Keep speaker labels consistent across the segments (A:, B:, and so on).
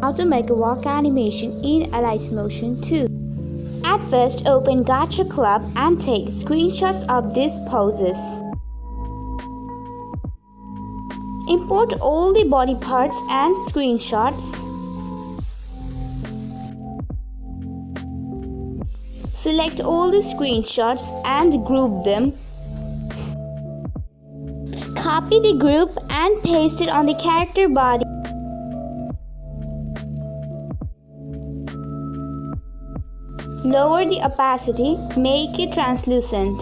A: How to make a walk animation in Alice Motion 2. At first, open Gacha Club and take screenshots of these poses. Import all the body parts and screenshots. Select all the screenshots and group them. Copy the group and paste it on the character body. Lower the opacity, make it translucent.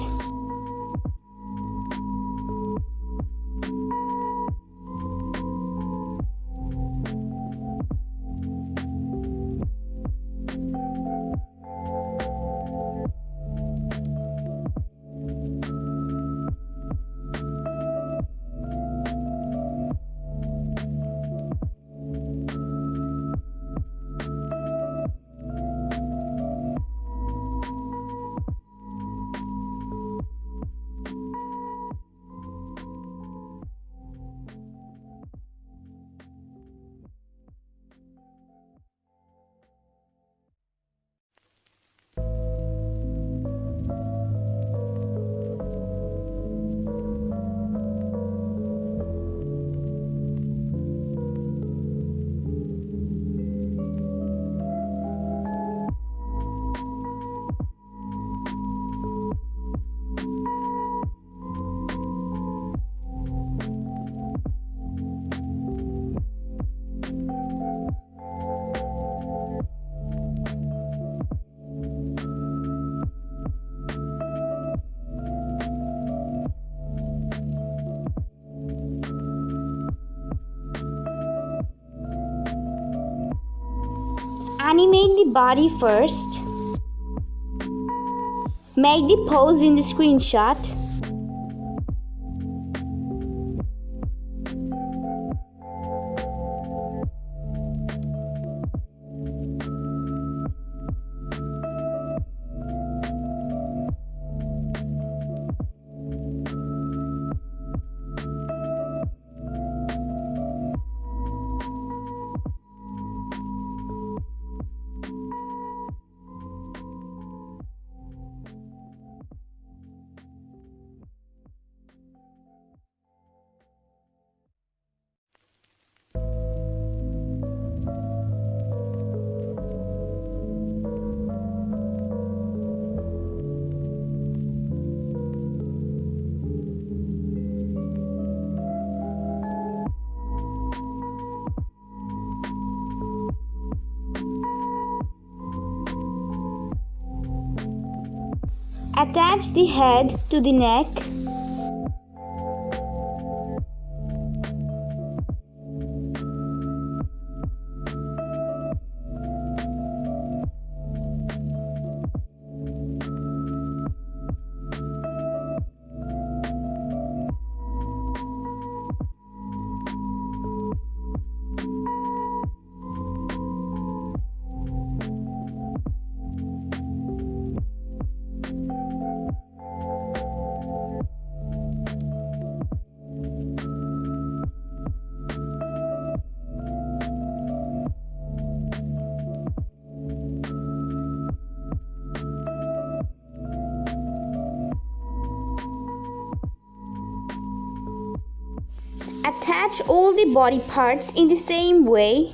A: Animate the body first. Make the pose in the screenshot. Attach the head to the neck. Attach all the body parts in the same way.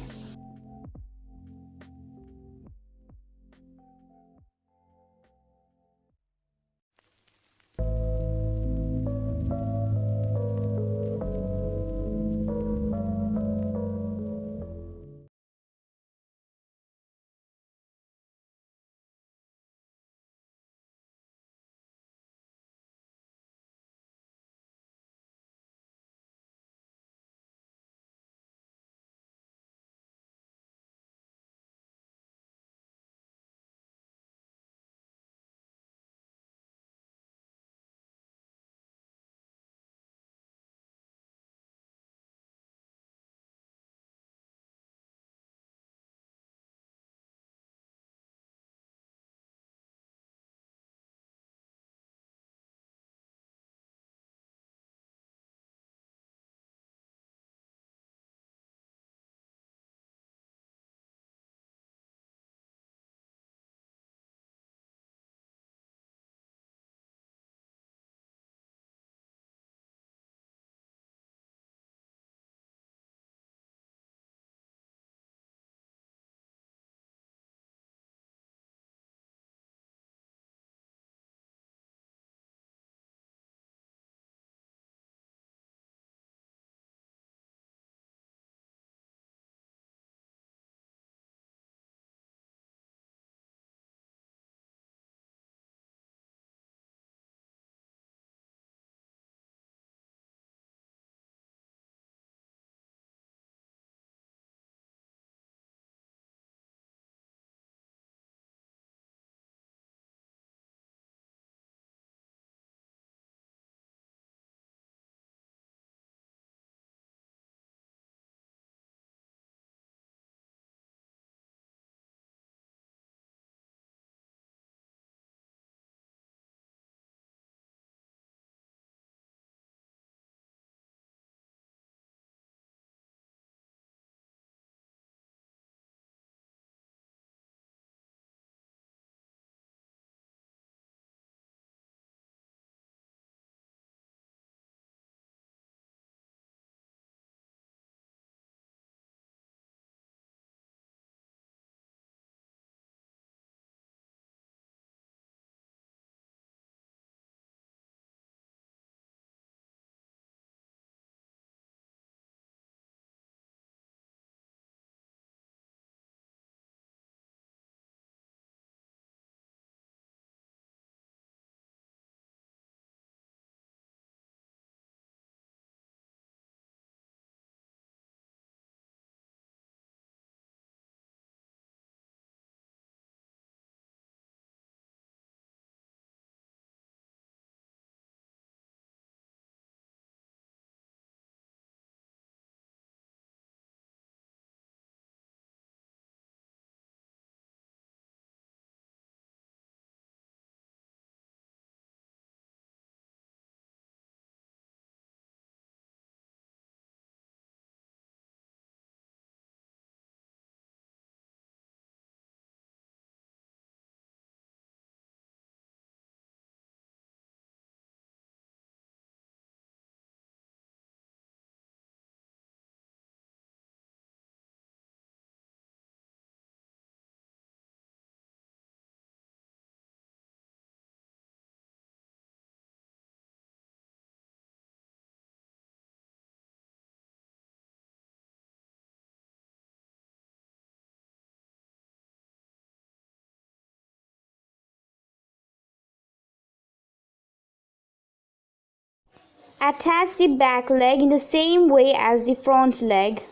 A: Attach the back leg in the same way as the front leg.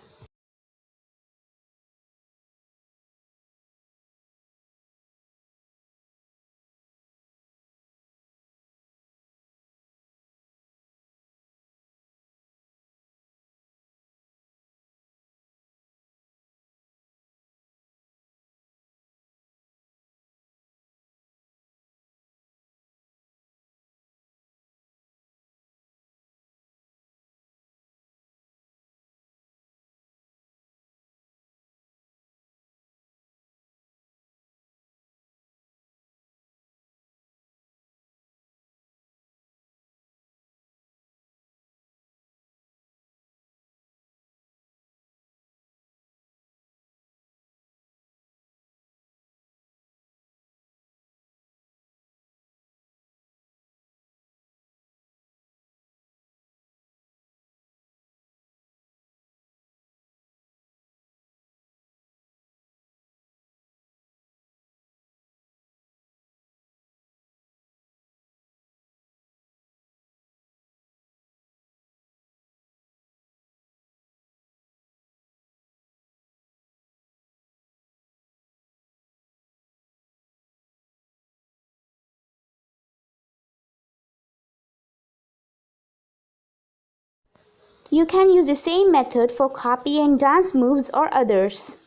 A: You can use the same method for copying dance moves or others.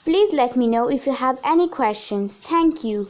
A: Please let me know if you have any questions. Thank you.